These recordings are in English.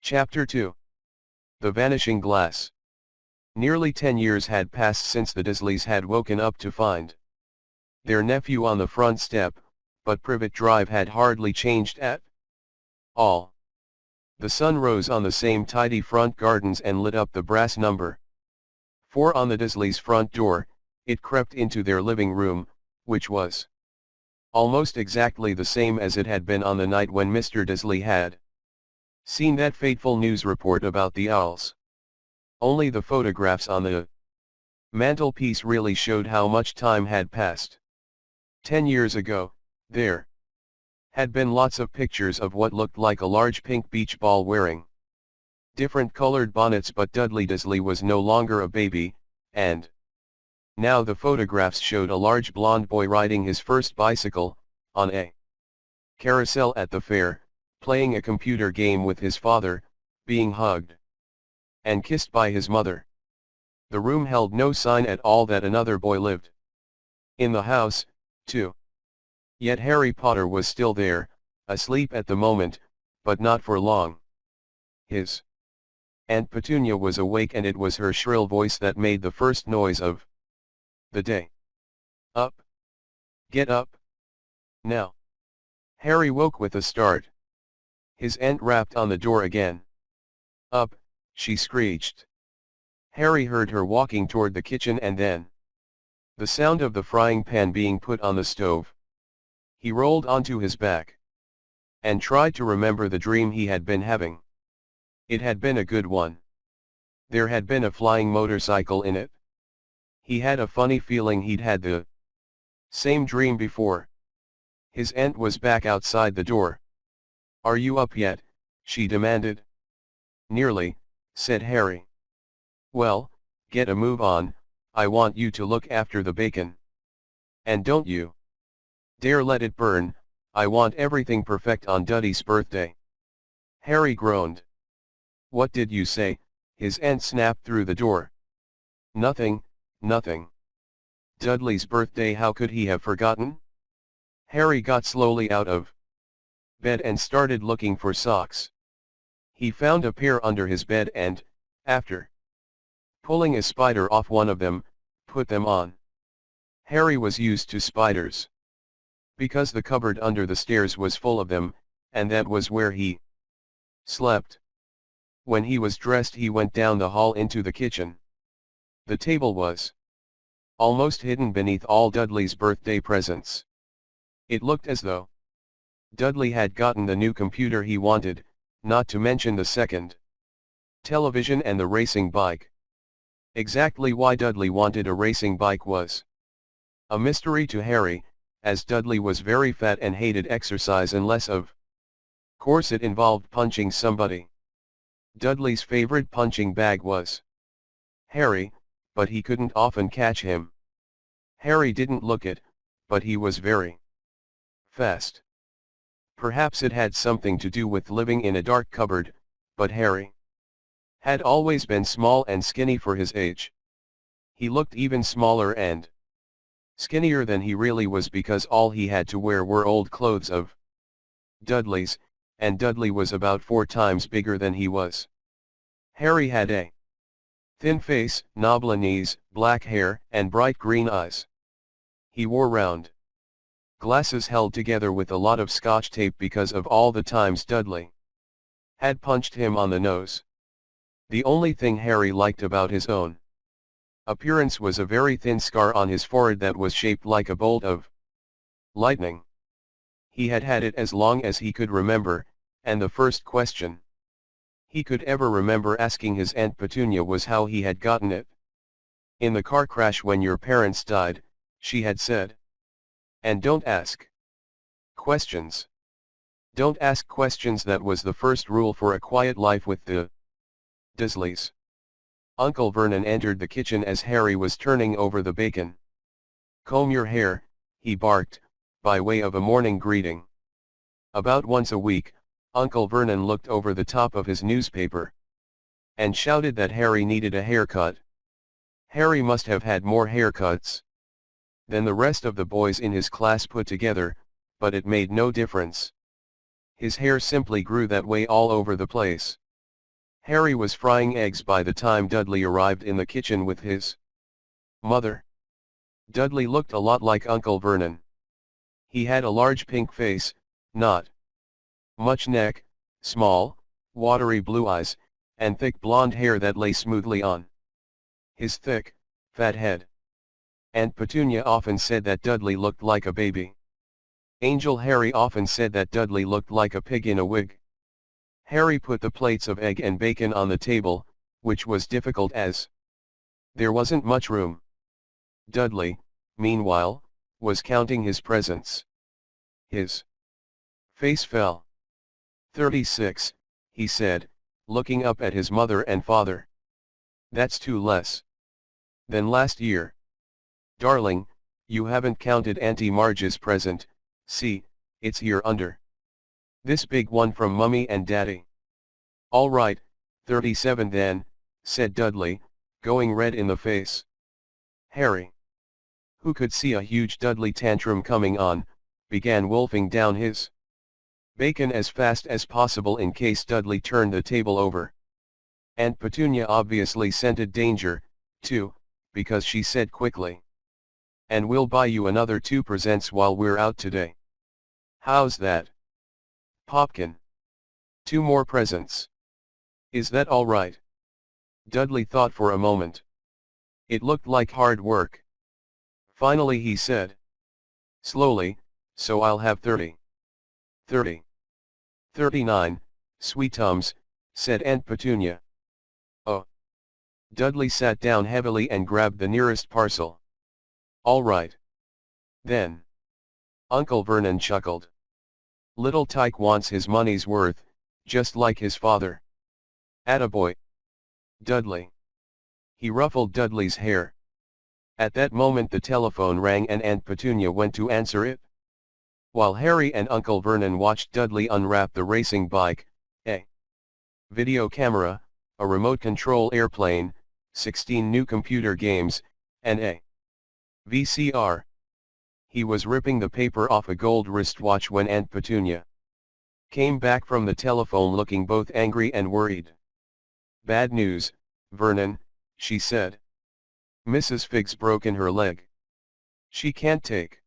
Chapter 2. The Vanishing Glass. Nearly 10 years had passed since the Dursleys had woken up to find their nephew on the front step, but Privet Drive had hardly changed at all. The sun rose on the same tidy front gardens and lit up the brass number 4 on the Dursleys' front door. It crept into their living room, which was almost exactly the same as it had been on the night when Mr. Dursley had seen that fateful news report about the owls. Only the photographs on the mantelpiece really showed how much time had passed. 10 years ago, there had been lots of pictures of what looked like a large pink beach ball wearing different colored bonnets, but Dudley Dursley was no longer a baby, and now the photographs showed a large blond boy riding his first bicycle, on a carousel at the fair, playing a computer game with his father, being hugged and kissed by his mother. The room held no sign at all that another boy lived in the house, too. Yet Harry Potter was still there, asleep at the moment, but not for long. His Aunt Petunia was awake, and it was her shrill voice that made the first noise of the day. Up! Get up! Now! Harry woke with a start. His aunt rapped on the door again. Up, she screeched. Harry heard her walking toward the kitchen, and then the sound of the frying pan being put on the stove. He rolled onto his back and tried to remember the dream he had been having. It had been a good one. There had been a flying motorcycle in it. He had a funny feeling he'd had the same dream before. His aunt was back outside the door. Are you up yet? She demanded. Nearly, said Harry. Well, get a move on, I want you to look after the bacon. And don't you dare let it burn, I want everything perfect on Dudley's birthday. Harry groaned. What did you say? His aunt snapped through the door. Nothing, nothing. Dudley's birthday, how could he have forgotten? Harry got slowly out of bed and started looking for socks. He found a pair under his bed and, after pulling a spider off one of them, put them on. Harry was used to spiders, because the cupboard under the stairs was full of them, and that was where he slept. When he was dressed, he went down the hall into the kitchen. The table was almost hidden beneath all Dudley's birthday presents. It looked as though Dudley had gotten the new computer he wanted, not to mention the second television and the racing bike. Exactly why Dudley wanted a racing bike was a mystery to Harry, as Dudley was very fat and hated exercise unless of course it involved punching somebody. Dudley's favorite punching bag was Harry, but he couldn't often catch him. Harry didn't look it, but he was very fast. Perhaps it had something to do with living in a dark cupboard, but Harry had always been small and skinny for his age. He looked even smaller and skinnier than he really was because all he had to wear were old clothes of Dudley's, and Dudley was about 4 times bigger than he was. Harry had a thin face, knobbly knees, black hair, and bright green eyes. He wore round glasses held together with a lot of scotch tape because of all the times Dudley had punched him on the nose. The only thing Harry liked about his own appearance was a very thin scar on his forehead that was shaped like a bolt of lightning. He had had it as long as he could remember, and the first question he could ever remember asking his Aunt Petunia was how he had gotten it. In the car crash when your parents died, she had said. And don't ask questions. Don't ask questions, that was the first rule for a quiet life with the Dursleys. Uncle Vernon entered the kitchen as Harry was turning over the bacon. Comb your hair, he barked, by way of a morning greeting. About once a week, Uncle Vernon looked over the top of his newspaper and shouted that Harry needed a haircut. Harry must have had more haircuts than the rest of the boys in his class put together, but it made no difference. His hair simply grew that way all over the place. Harry was frying eggs by the time Dudley arrived in the kitchen with his mother. Dudley looked a lot like Uncle Vernon. He had a large pink face, not much neck, small, watery blue eyes, and thick blonde hair that lay smoothly on his thick, fat head. Aunt Petunia often said that Dudley looked like a baby. Angel Harry often said that Dudley looked like a pig in a wig. Harry put the plates of egg and bacon on the table, which was difficult as there wasn't much room. Dudley, meanwhile, was counting his presents. His face fell. 36, he said, looking up at his mother and father. That's two less than last year. Darling, you haven't counted Auntie Marge's present. See, it's here under this big one from Mummy and Daddy. All right, 37 then, said Dudley, going red in the face. Harry, who could see a huge Dudley tantrum coming on, began wolfing down his bacon as fast as possible in case Dudley turned the table over. Aunt Petunia obviously scented danger, too, because she said quickly, "And we'll buy you another 2 presents while we're out today. How's that? Popkin. 2 more presents. Is that all right?" Dudley thought for a moment. It looked like hard work. Finally he said, slowly, "So I'll have 30. 30. 39, sweetums," said Aunt Petunia. Oh. Dudley sat down heavily and grabbed the nearest parcel. All right. Then. Uncle Vernon chuckled. Little Tyke wants his money's worth, just like his father. Attaboy. Dudley. He ruffled Dudley's hair. At that moment the telephone rang and Aunt Petunia went to answer it. While Harry and Uncle Vernon watched Dudley unwrap the racing bike, a video camera, a remote control airplane, 16 new computer games, and a VCR. He was ripping the paper off a gold wristwatch when Aunt Petunia came back from the telephone looking both angry and worried. "Bad news, Vernon," she said. "Mrs. Figg's broken her leg. She can't take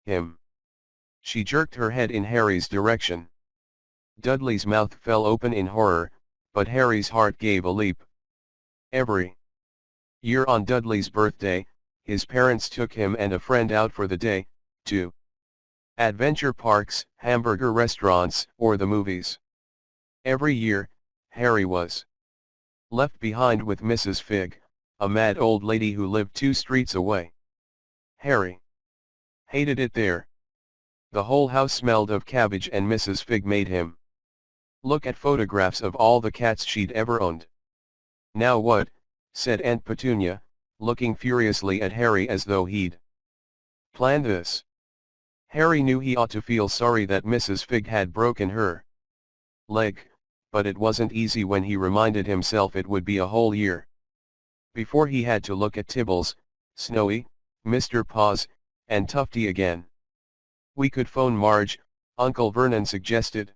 him." She jerked her head in Harry's direction. Dudley's mouth fell open in horror, but Harry's heart gave a leap. Every year on Dudley's birthday, his parents took him and a friend out for the day, to adventure parks, hamburger restaurants, or the movies. Every year, Harry was left behind with Mrs. Figg, a mad old lady who lived 2 streets away. Harry hated it there. The whole house smelled of cabbage and Mrs. Figg made him look at photographs of all the cats she'd ever owned. "Now what?" said Aunt Petunia, looking furiously at Harry as though he'd planned this. Harry knew he ought to feel sorry that Mrs. Figg had broken her leg, but it wasn't easy when he reminded himself it would be a whole year before he had to look at Tibbles, Snowy, Mr. Paws, and Tufty again. "We could phone Marge," Uncle Vernon suggested.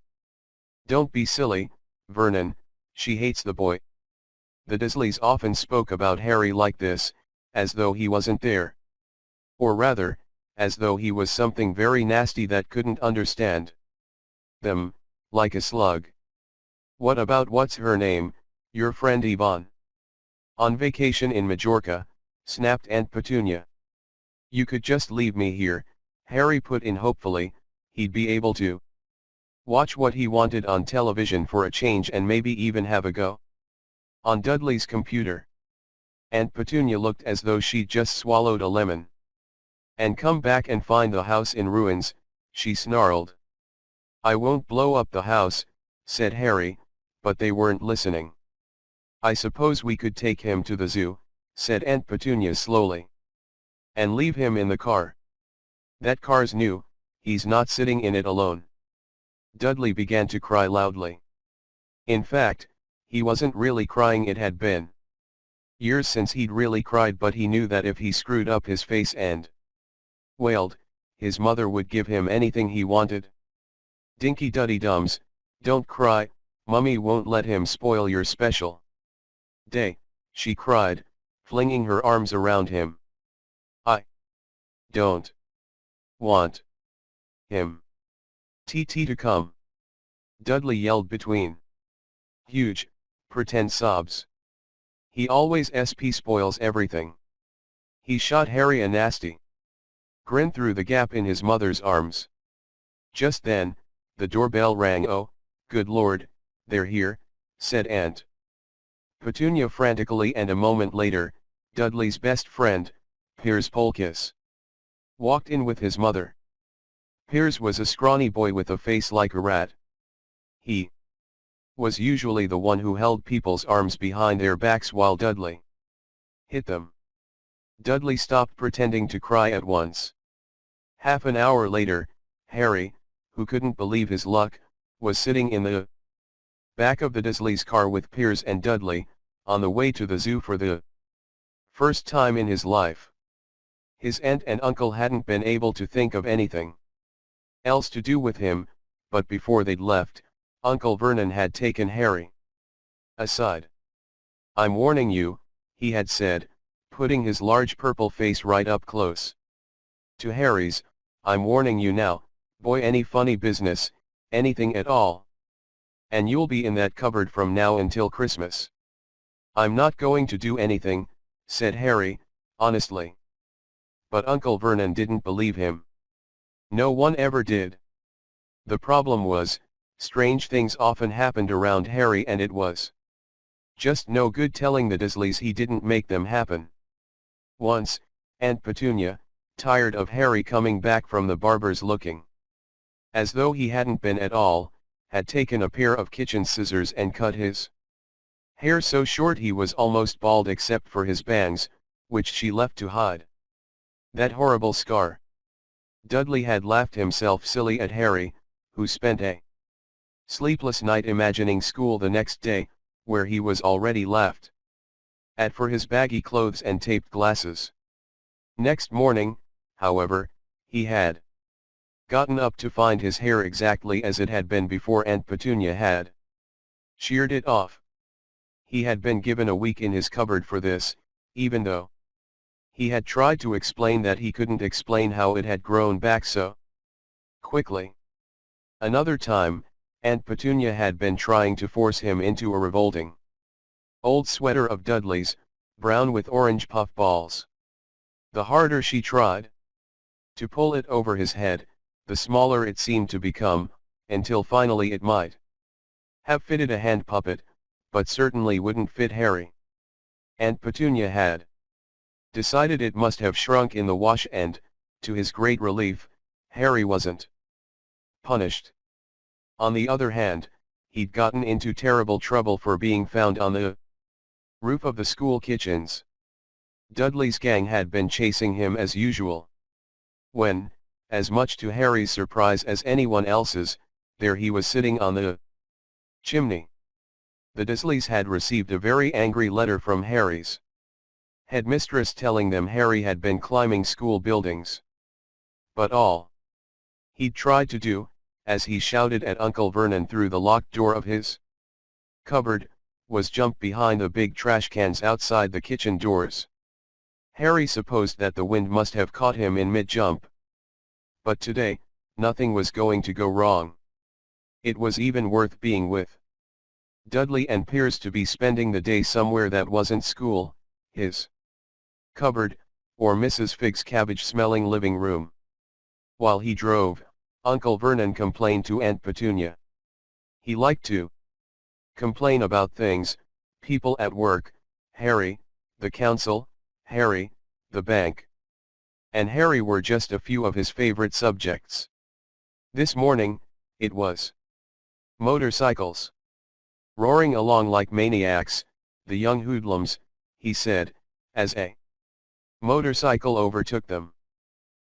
"Don't be silly, Vernon, she hates the boy." The Dursleys often spoke about Harry like this, as though he wasn't there. Or rather, as though he was something very nasty that couldn't understand them, like a slug. "What about what's her name, your friend Yvonne? On vacation in Majorca," snapped Aunt Petunia. "You could just leave me here," Harry put in hopefully. He'd be able to watch what he wanted on television for a change and maybe even have a go on Dudley's computer. Aunt Petunia looked as though she'd just swallowed a lemon. "And come back and find the house in ruins," she snarled. "I won't blow up the house," said Harry, but they weren't listening. "I suppose we could take him to the zoo," said Aunt Petunia slowly. "And leave him in the car. That car's new, he's not sitting in it alone." Dudley began to cry loudly. In fact, he wasn't really crying. It had been years since he'd really cried, but he knew that if he screwed up his face and wailed, his mother would give him anything he wanted. "Dinky Duddy Dums, don't cry, Mummy won't let him spoil your special day, she cried, flinging her arms around him. I don't want him to come. Dudley yelled between huge, pretend sobs. He always spoils everything. He shot Harry a nasty grin through the gap in his mother's arms. Just then, the doorbell rang. Oh, good Lord, they're here, said Aunt Petunia frantically, and a moment later, Dudley's best friend, Piers Polkiss, walked in with his mother. Piers was a scrawny boy with a face like a rat. He was usually the one who held people's arms behind their backs while Dudley hit them. Dudley stopped pretending to cry at once. Half an hour later, Harry, who couldn't believe his luck, was sitting in the back of the Dursleys' car with Piers and Dudley, on the way to the zoo for the first time in his life. His aunt and uncle hadn't been able to think of anything else to do with him, but before they'd left, Uncle Vernon had taken Harry aside. "I'm warning you," he had said, putting his large purple face right up close to Harry's. "I'm warning you now, boy, any funny business, anything at all, and you'll be in that cupboard from now until Christmas." "I'm not going to do anything," said Harry, honestly. But Uncle Vernon didn't believe him. No one ever did. The problem was, strange things often happened around Harry, and it was just no good telling the Dursleys he didn't make them happen. Once, Aunt Petunia, tired of Harry coming back from the barber's looking as though he hadn't been at all, had taken a pair of kitchen scissors and cut his hair so short he was almost bald except for his bangs, which she left to hide that horrible scar. Dudley had laughed himself silly at Harry, who spent a sleepless night imagining school the next day, where he was already laughed at for his baggy clothes and taped glasses. Next morning, however, he had gotten up to find his hair exactly as it had been before Aunt Petunia had sheared it off. He had been given a week in his cupboard for this, even though he had tried to explain that he couldn't explain how it had grown back so quickly. Another time, Aunt Petunia had been trying to force him into a revolting old sweater of Dudley's, brown with orange puff balls. The harder she tried to pull it over his head, the smaller it seemed to become, until finally it might have fitted a hand puppet, but certainly wouldn't fit Harry. Aunt Petunia had decided it must have shrunk in the wash, and, to his great relief, Harry wasn't punished. On the other hand, he'd gotten into terrible trouble for being found on the roof of the school kitchens. Dudley's gang had been chasing him as usual. When, as much to Harry's surprise as anyone else's, there he was sitting on the chimney. The Dursleys had received a very angry letter from Harry's headmistress telling them Harry had been climbing school buildings. But all he'd tried to do, as he shouted at Uncle Vernon through the locked door of his cupboard, was jump behind the big trash cans outside the kitchen doors. Harry supposed that the wind must have caught him in mid-jump. But today, nothing was going to go wrong. It was even worth being with Dudley and Piers to be spending the day somewhere that wasn't school, his cupboard, or Mrs. Figg's cabbage-smelling living room. While he drove, Uncle Vernon complained to Aunt Petunia. He liked to complain about things: people at work, Harry, the council, Harry, the bank, and Harry were just a few of his favorite subjects. This morning, it was motorcycles. Roaring along like maniacs, the young hoodlums, he said, as a motorcycle overtook them.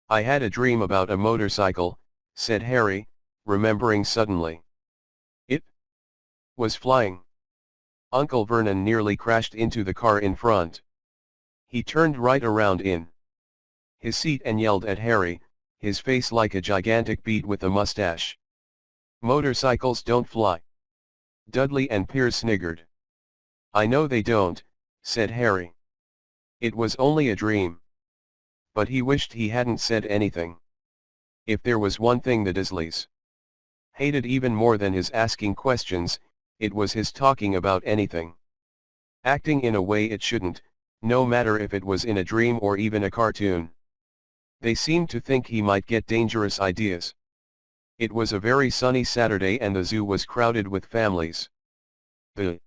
"I had a dream about a motorcycle," said Harry, remembering suddenly. "It was flying." Uncle Vernon nearly crashed into the car in front. He turned right around in his seat and yelled at Harry, his face like a gigantic beet with a mustache. "Motorcycles don't fly. Dudley and Piers sniggered. "I know they don't," said Harry. "It was only a dream." But he wished he hadn't said anything. If there was one thing the Dursleys hated even more than his asking questions, it was his talking about anything. Acting in a way it shouldn't, no matter if it was in a dream or even a cartoon. They seemed to think he might get dangerous ideas. It was a very sunny Saturday and the zoo was crowded with families. The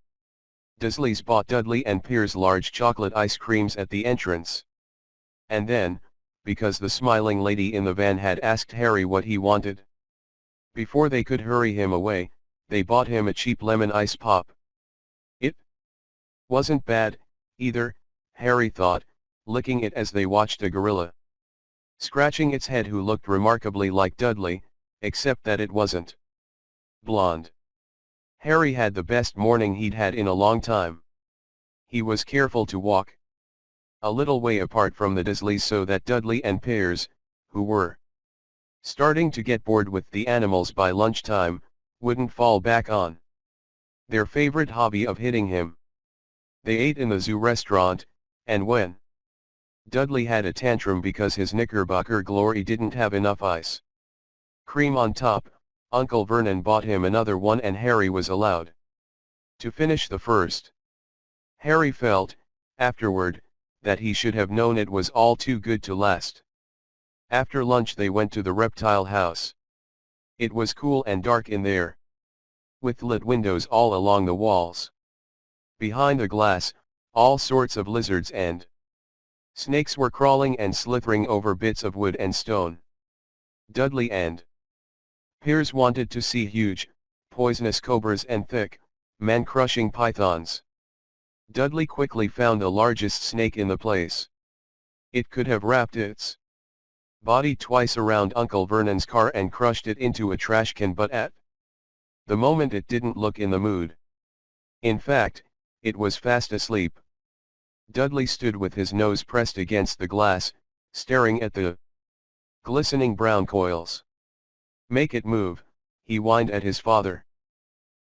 Dursleys bought Dudley and Piers large chocolate ice creams at the entrance. And then, because the smiling lady in the van had asked Harry what he wanted, before they could hurry him away, they bought him a cheap lemon ice pop. It wasn't bad, either, Harry thought, licking it as they watched a gorilla scratching its head who looked remarkably like Dudley, except that it wasn't blonde. Harry had the best morning he'd had in a long time. He was careful to walk a little way apart from the Dursleys so that Dudley and Piers, who were starting to get bored with the animals by lunchtime, wouldn't fall back on their favorite hobby of hitting him. They ate in the zoo restaurant, and when Dudley had a tantrum because his Knickerbocker glory didn't have enough ice cream on top, Uncle Vernon bought him another one and Harry was allowed to finish the first. Harry felt, afterward, that he should have known it was all too good to last. After lunch they went to the reptile house. It was cool and dark in there, with lit windows all along the walls. Behind the glass, all sorts of lizards and snakes were crawling and slithering over bits of wood and stone. Dudley and Piers wanted to see huge, poisonous cobras and thick, man-crushing pythons. Dudley quickly found the largest snake in the place. It could have wrapped its body twice around Uncle Vernon's car and crushed it into a trash can, but at the moment it didn't look in the mood. In fact, it was fast asleep. Dudley stood with his nose pressed against the glass, staring at the glistening brown coils. "Make it move," he whined at his father.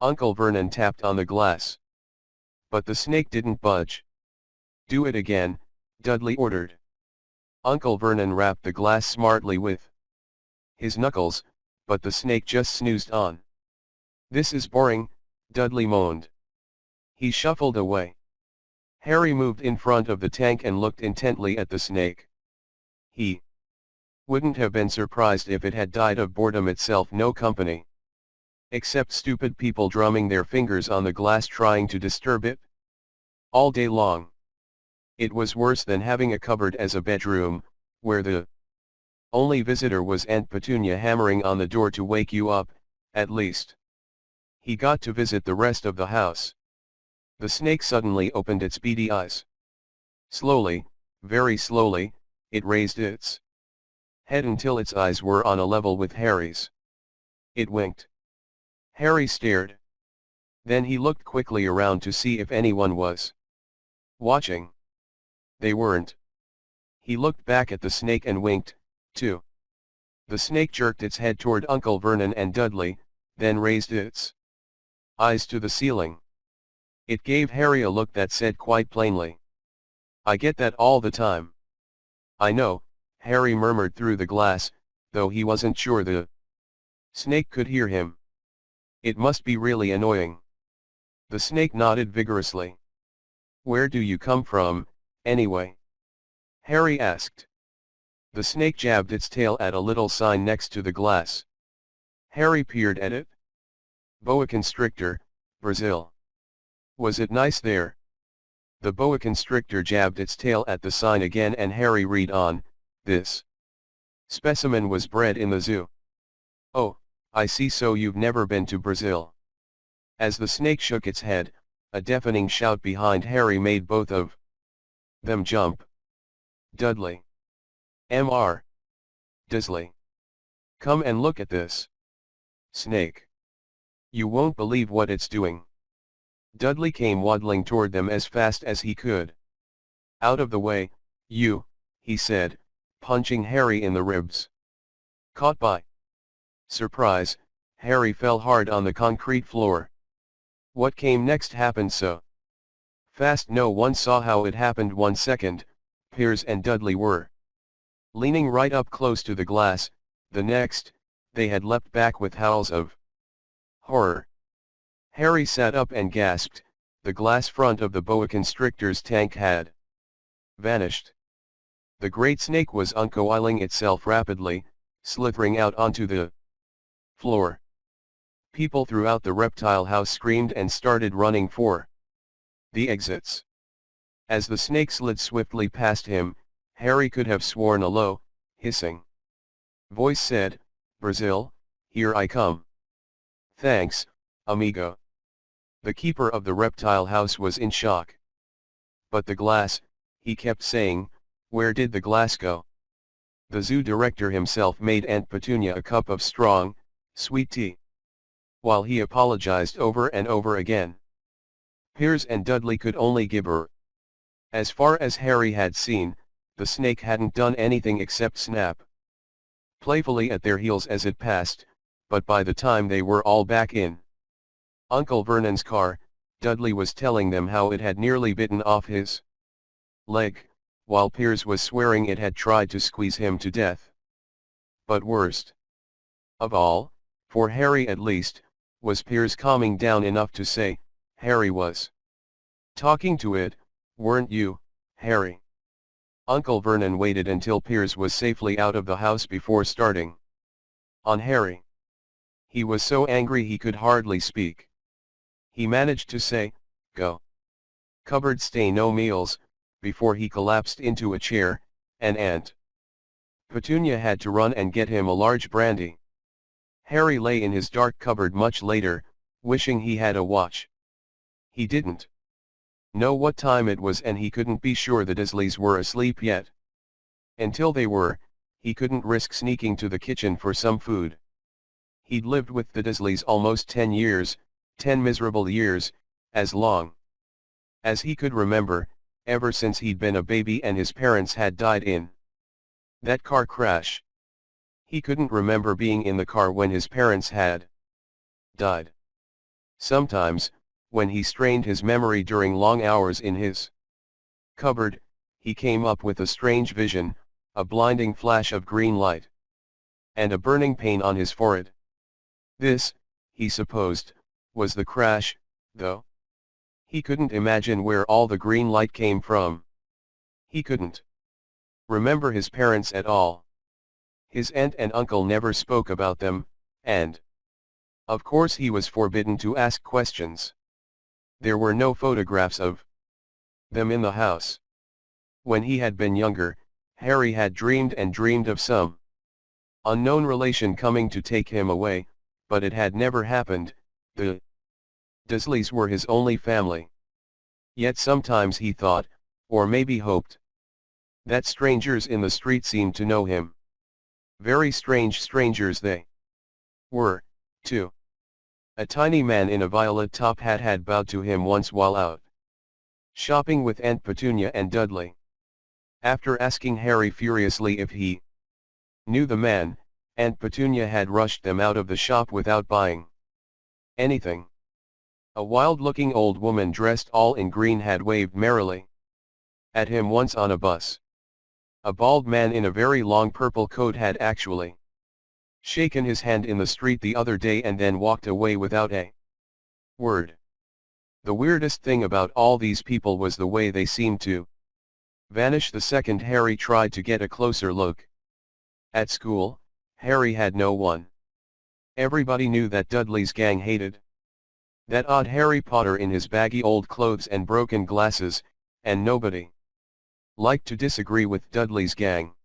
Uncle Vernon tapped on the glass. But the snake didn't budge. "Do it again," Dudley ordered. Uncle Vernon rapped the glass smartly with his knuckles, but the snake just snoozed on. "This is boring," Dudley moaned. He shuffled away. Harry moved in front of the tank and looked intently at the snake. He wouldn't have been surprised if it had died of boredom itself, no company except stupid people drumming their fingers on the glass trying to disturb it all day long. It was worse than having a cupboard as a bedroom, where the only visitor was Aunt Petunia hammering on the door to wake you up. At least he got to visit the rest of the house. The snake suddenly opened its beady eyes. Slowly, very slowly, it raised its head until its eyes were on a level with Harry's. It winked. Harry stared. Then he looked quickly around to see if anyone was watching. They weren't. He looked back at the snake and winked, too. The snake jerked its head toward Uncle Vernon and Dudley, then raised its eyes to the ceiling. It gave Harry a look that said quite plainly, "I get that all the time." "I know," Harry murmured through the glass, though he wasn't sure the snake could hear him. "It must be really annoying." The snake nodded vigorously. "Where do you come from, anyway?" Harry asked. The snake jabbed its tail at a little sign next to the glass. Harry peered at it. "Boa constrictor, Brazil." "Was it nice there?" The boa constrictor jabbed its tail at the sign again and Harry read on, "This specimen was bred in the zoo." "Oh, I see, so you've never been to Brazil." As the snake shook its head, a deafening shout behind Harry made both of them jump. "Dudley! Mr. Dursley! Come and look at this snake. You won't believe what it's doing." Dudley came waddling toward them as fast as he could. "Out of the way, you," he said, punching Harry in the ribs. Caught by surprise, Harry fell hard on the concrete floor. What came next happened so fast no one saw how it happened. 1 second, Piers and Dudley were leaning right up close to the glass, the next, they had leapt back with howls of horror. Harry sat up and gasped, the glass front of the boa constrictor's tank had vanished. The great snake was uncoiling itself rapidly, slithering out onto the floor. People throughout the reptile house screamed and started running for the exits. As the snake slid swiftly past him, Harry could have sworn a low, hissing voice said, "Brazil, here I come." "Thanks, amigo." The keeper of the reptile house was in shock. "But the glass," he kept saying, "where did the glass go?" The zoo director himself made Aunt Petunia a cup of strong, sweet tea, while he apologized over and over again. Piers and Dudley could only gibber. As far as Harry had seen, the snake hadn't done anything except snap playfully at their heels as it passed, but by the time they were all back in Uncle Vernon's car, Dudley was telling them how it had nearly bitten off his leg, while Piers was swearing it had tried to squeeze him to death. But worst of all, for Harry at least, was Piers calming down enough to say, "Harry was talking to it, weren't you, Harry?" Uncle Vernon waited until Piers was safely out of the house before starting on Harry. He was so angry he could hardly speak. He managed to say, "Go. Cupboard stay no meals," before he collapsed into a chair, and Aunt Petunia had to run and get him a large brandy. Harry lay in his dark cupboard much later, wishing he had a watch. He didn't know what time it was and he couldn't be sure the Dursleys were asleep yet. Until they were, he couldn't risk sneaking to the kitchen for some food. He'd lived with the Dursleys almost 10 years, 10 miserable years, as long as he could remember, ever since he'd been a baby and his parents had died in that car crash. He couldn't remember being in the car when his parents had died. Sometimes, when he strained his memory during long hours in his cupboard, he came up with a strange vision, a blinding flash of green light, and a burning pain on his forehead. This, he supposed, was the crash, though. He couldn't imagine where all the green light came from. He couldn't remember his parents at all. His aunt and uncle never spoke about them, and of course he was forbidden to ask questions. There were no photographs of them in the house. When he had been younger, Harry had dreamed and dreamed of some unknown relation coming to take him away, but it had never happened. The Dursleys were his only family. Yet sometimes he thought, or maybe hoped, that strangers in the street seemed to know him. Very strange strangers they were, too. A tiny man in a violet top hat had bowed to him once while out shopping with Aunt Petunia and Dudley. After asking Harry furiously if he knew the man, Aunt Petunia had rushed them out of the shop without buying anything. A wild-looking old woman dressed all in green had waved merrily at him once on a bus. A bald man in a very long purple coat had actually shaken his hand in the street the other day and then walked away without a word. The weirdest thing about all these people was the way they seemed to vanish the second Harry tried to get a closer look. At school, Harry had no one. Everybody knew that Dudley's gang hated that odd Harry Potter in his baggy old clothes and broken glasses, and nobody liked to disagree with Dudley's gang.